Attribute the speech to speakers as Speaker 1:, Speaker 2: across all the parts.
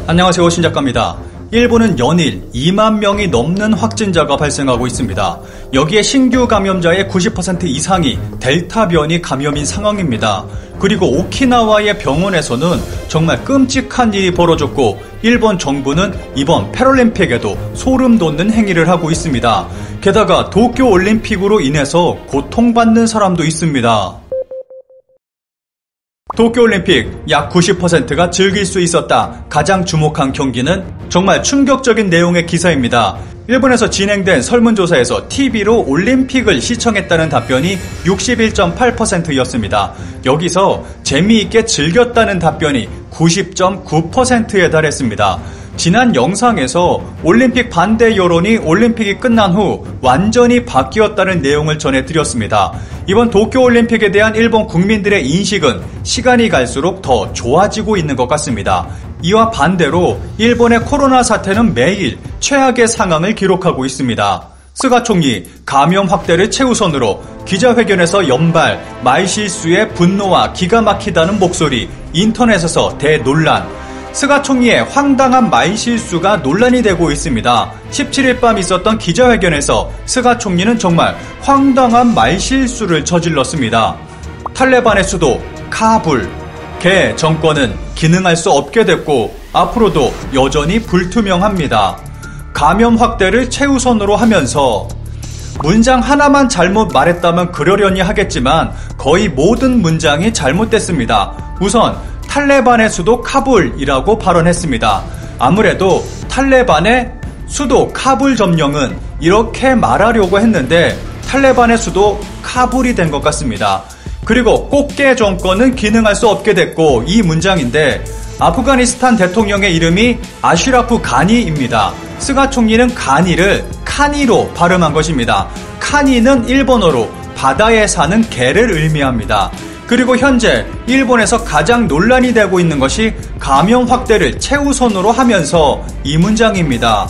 Speaker 1: 안녕하세요, 신작가입니다. 일본은 연일 2만 명이 넘는 확진자가 발생하고 있습니다. 여기에 신규 감염자의 90% 이상이 델타 변이 감염인 상황입니다. 그리고 오키나와의 병원에서는 정말 끔찍한 일이 벌어졌고 일본 정부는 이번 패럴림픽에도 소름 돋는 행위를 하고 있습니다. 게다가 도쿄올림픽으로 인해서 고통받는 사람도 있습니다. 도쿄올림픽 약 90%가 즐길 수 있었다. 가장 주목한 경기는 정말 충격적인 내용의 기사입니다. 일본에서 진행된 설문조사에서 TV로 올림픽을 시청했다는 답변이 61.8%였습니다. 여기서 재미있게 즐겼다는 답변이 90.9%에 달했습니다. 지난 영상에서 올림픽 반대 여론이 올림픽이 끝난 후 완전히 바뀌었다는 내용을 전해드렸습니다. 이번 도쿄올림픽에 대한 일본 국민들의 인식은 시간이 갈수록 더 좋아지고 있는 것 같습니다. 이와 반대로 일본의 코로나 사태는 매일 최악의 상황을 기록하고 있습니다. 스가 총리 감염 확대를 최우선으로 기자회견에서 연발, 말실수에 분노와 기가 막히다는 목소리, 인터넷에서 대논란. 스가 총리의 황당한 말실수가 논란이 되고 있습니다. 17일 밤 있었던 기자회견에서 스가 총리는 정말 황당한 말실수를 저질렀습니다. 탈레반의 수도 카불, 개 정권은 기능할 수 없게 됐고 앞으로도 여전히 불투명합니다. 감염 확대를 최우선으로 하면서 문장 하나만 잘못 말했다면 그러려니 하겠지만 거의 모든 문장이 잘못됐습니다. 우선 탈레반의 수도 카불이라고 발언했습니다. 아무래도 탈레반의 수도 카불 점령은 이렇게 말하려고 했는데 탈레반의 수도 카불이 된 것 같습니다. 그리고 꽃게 정권은 기능할 수 없게 됐고 이 문장인데 아프가니스탄 대통령의 이름이 아슈라프 가니입니다. 스가 총리는 가니를 카니로 발음한 것입니다. 카니는 일본어로 바다에 사는 개를 의미합니다. 그리고 현재 일본에서 가장 논란이 되고 있는 것이 감염 확대를 최우선으로 하면서 이 문장입니다.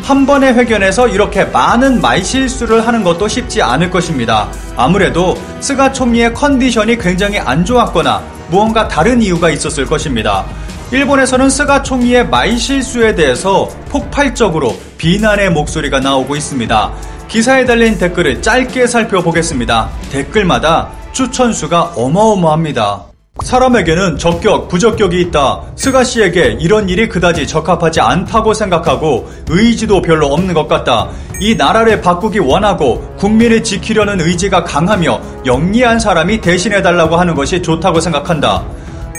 Speaker 1: 한 번의 회견에서 이렇게 많은 말실수를 하는 것도 쉽지 않을 것입니다. 아무래도 스가 총리의 컨디션이 굉장히 안 좋았거나 무언가 다른 이유가 있었을 것입니다. 일본에서는 스가 총리의 말실수에 대해서 폭발적으로 비난의 목소리가 나오고 있습니다. 기사에 달린 댓글을 짧게 살펴보겠습니다. 댓글마다 추천수가 어마어마합니다. 사람에게는 적격, 부적격이 있다. 스가 씨에게 이런 일이 그다지 적합하지 않다고 생각하고 의지도 별로 없는 것 같다. 이 나라를 바꾸기 원하고 국민을 지키려는 의지가 강하며 영리한 사람이 대신해달라고 하는 것이 좋다고 생각한다.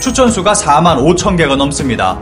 Speaker 1: 추천수가 4만 5천 개가 넘습니다.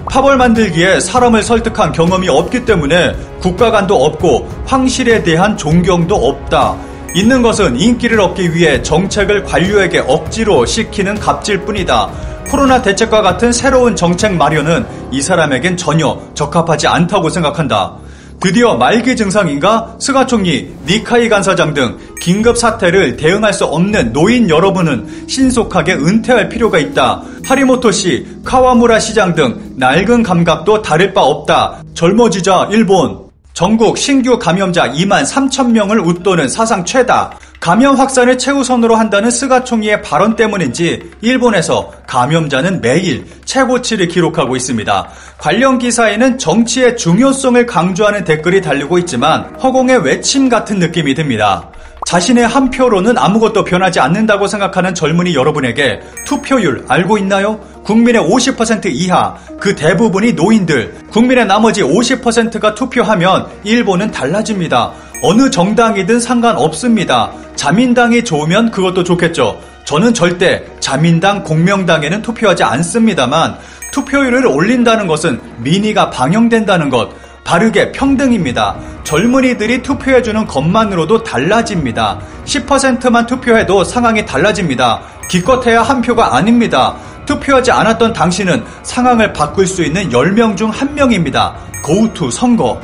Speaker 1: 팝을 만들기에 사람을 설득한 경험이 없기 때문에 국가관도 없고 황실에 대한 존경도 없다. 있는 것은 인기를 얻기 위해 정책을 관료에게 억지로 시키는 갑질 뿐이다. 코로나 대책과 같은 새로운 정책 마련은 이 사람에겐 전혀 적합하지 않다고 생각한다. 드디어 말기 증상인가? 스가 총리, 니카이 간사장 등 긴급 사태를 대응할 수 없는 노인 여러분은 신속하게 은퇴할 필요가 있다. 하리모토 씨, 카와무라 시장 등 낡은 감각도 다를 바 없다. 젊어지자 일본. 전국 신규 감염자 2만 3천 명을 웃도는 사상 최다. 감염 확산을 최우선으로 한다는 스가 총리의 발언 때문인지 일본에서 감염자는 매일 최고치를 기록하고 있습니다. 관련 기사에는 정치의 중요성을 강조하는 댓글이 달리고 있지만 허공의 외침 같은 느낌이 듭니다. 자신의 한 표로는 아무것도 변하지 않는다고 생각하는 젊은이 여러분에게 투표율 알고 있나요? 국민의 50% 이하, 그 대부분이 노인들, 국민의 나머지 50%가 투표하면 일본은 달라집니다. 어느 정당이든 상관없습니다. 자민당이 좋으면 그것도 좋겠죠. 저는 절대 자민당, 공명당에는 투표하지 않습니다만 투표율을 올린다는 것은 민의가 방영된다는 것, 바르게 평등입니다. 젊은이들이 투표해주는 것만으로도 달라집니다. 10%만 투표해도 상황이 달라집니다. 기껏해야 한 표가 아닙니다. 투표하지 않았던 당신은 상황을 바꿀 수 있는 10명 중 1명입니다. Go to 선거.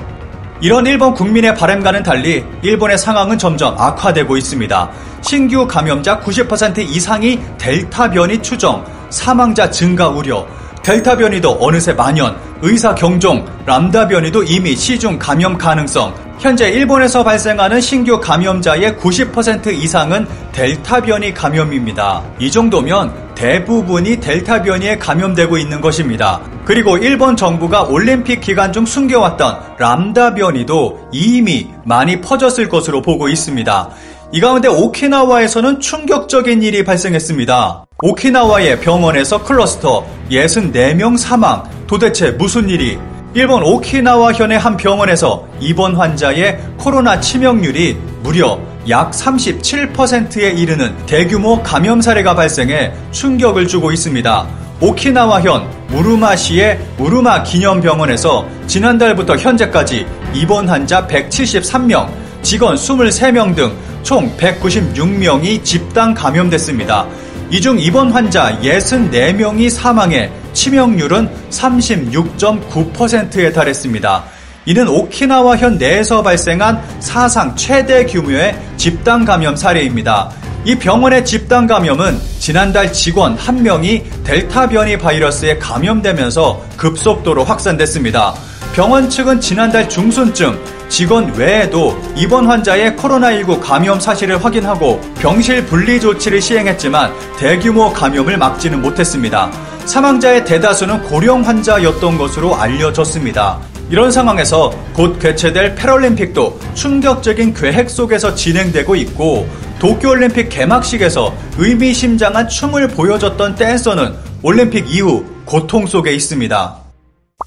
Speaker 1: 이런 일본 국민의 바람과는 달리 일본의 상황은 점점 악화되고 있습니다. 신규 감염자 90% 이상이 델타 변이 추정, 사망자 증가 우려, 델타 변이도 어느새 만연, 의사 경종, 람다 변이도 이미 시중 감염 가능성. 현재 일본에서 발생하는 신규 감염자의 90% 이상은 델타 변이 감염입니다. 이 정도면 대부분이 델타 변이에 감염되고 있는 것입니다. 그리고 일본 정부가 올림픽 기간 중 숨겨왔던 람다 변이도 이미 많이 퍼졌을 것으로 보고 있습니다. 이 가운데 오키나와에서는 충격적인 일이 발생했습니다. 오키나와의 병원에서 클러스터 64명 사망. 도대체 무슨 일이? 일본 오키나와현의 한 병원에서 입원 환자의 코로나 치명률이 무려 약 37%에 이르는 대규모 감염 사례가 발생해 충격을 주고 있습니다. 오키나와현 우루마시의 우루마 기념병원에서 지난달부터 현재까지 입원 환자 173명, 직원 23명 등 총 196명이 집단 감염됐습니다. 이 중 입원 환자 64명이 사망해 치명률은 36.9%에 달했습니다. 이는 오키나와현 내에서 발생한 사상 최대 규모의 집단 감염 사례입니다. 이 병원의 집단 감염은 지난달 직원 1명이 델타 변이 바이러스에 감염되면서 급속도로 확산됐습니다. 병원 측은 지난달 중순쯤 직원 외에도 입원 환자의 코로나19 감염 사실을 확인하고 병실 분리 조치를 시행했지만 대규모 감염을 막지는 못했습니다. 사망자의 대다수는 고령 환자였던 것으로 알려졌습니다. 이런 상황에서 곧 개최될 패럴림픽도 충격적인 계획 속에서 진행되고 있고, 도쿄올림픽 개막식에서 의미심장한 춤을 보여줬던 댄서는 올림픽 이후 고통 속에 있습니다.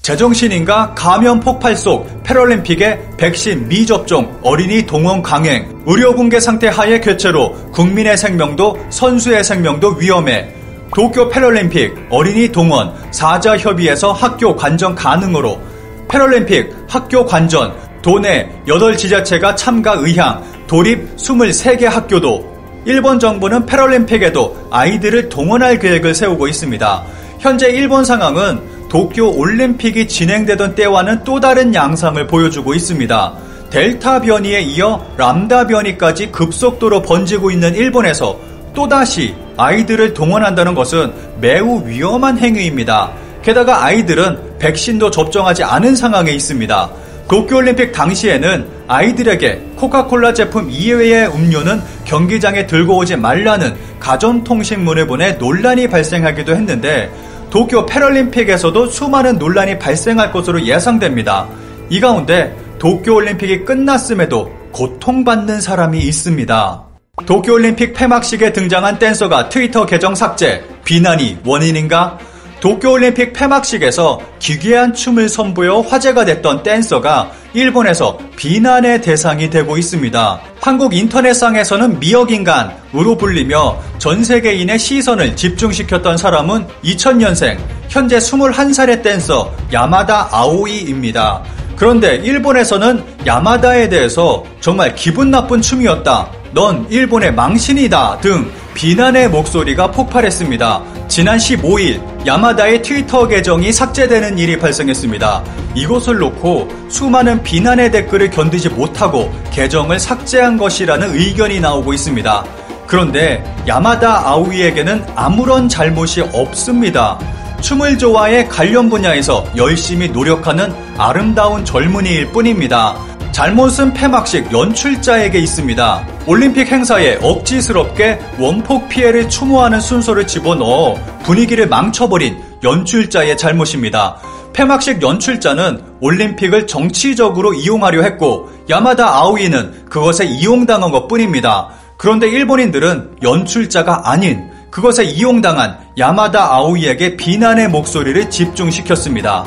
Speaker 1: 제정신인가 감염 폭발 속 패럴림픽의 백신 미접종 어린이 동원 강행, 의료 붕괴 상태 하에 개최로 국민의 생명도 선수의 생명도 위험해. 도쿄 패럴림픽 어린이 동원 사자협의회에서 학교 관전 가능으로. 패럴림픽 학교 관전 도내 8지자체가 참가 의향, 돌입 23개 학교도. 일본 정부는 패럴림픽에도 아이들을 동원할 계획을 세우고 있습니다. 현재 일본 상황은 도쿄 올림픽이 진행되던 때와는 또 다른 양상을 보여주고 있습니다. 델타 변이에 이어 람다 변이까지 급속도로 번지고 있는 일본에서 또다시 아이들을 동원한다는 것은 매우 위험한 행위입니다. 게다가 아이들은 백신도 접종하지 않은 상황에 있습니다. 도쿄올림픽 당시에는 아이들에게 코카콜라 제품 이외의 음료는 경기장에 들고 오지 말라는 가전통신문을 보내 논란이 발생하기도 했는데, 도쿄 패럴림픽에서도 수많은 논란이 발생할 것으로 예상됩니다. 이 가운데 도쿄올림픽이 끝났음에도 고통받는 사람이 있습니다. 도쿄올림픽 폐막식에 등장한 댄서가 트위터 계정 삭제, 비난이 원인인가? 도쿄올림픽 폐막식에서 기괴한 춤을 선보여 화제가 됐던 댄서가 일본에서 비난의 대상이 되고 있습니다. 한국 인터넷상에서는 미역인간으로 불리며 전 세계인의 시선을 집중시켰던 사람은 2000년생, 현재 21살의 댄서 야마다 아오이입니다. 그런데 일본에서는 야마다에 대해서 정말 기분 나쁜 춤이었다, 넌 일본의 망신이다 등 비난의 목소리가 폭발했습니다. 지난 15일 야마다의 트위터 계정이 삭제되는 일이 발생했습니다. 이것을 놓고 수많은 비난의 댓글을 견디지 못하고 계정을 삭제한 것이라는 의견이 나오고 있습니다. 그런데 야마다 아오이에게는 아무런 잘못이 없습니다. 춤을 좋아해 관련 분야에서 열심히 노력하는 아름다운 젊은이일 뿐입니다. 잘못은 폐막식 연출자에게 있습니다. 올림픽 행사에 억지스럽게 원폭 피해를 추모하는 순서를 집어넣어 분위기를 망쳐버린 연출자의 잘못입니다. 폐막식 연출자는 올림픽을 정치적으로 이용하려 했고, 야마다 아오이는 그것에 이용당한 것뿐입니다. 그런데 일본인들은 연출자가 아닌 그것에 이용당한 야마다 아오이에게 비난의 목소리를 집중시켰습니다.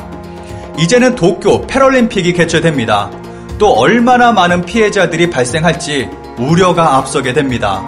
Speaker 1: 이제는 도쿄 패럴림픽이 개최됩니다. 또 얼마나 많은 피해자들이 발생할지 우려가 앞서게 됩니다.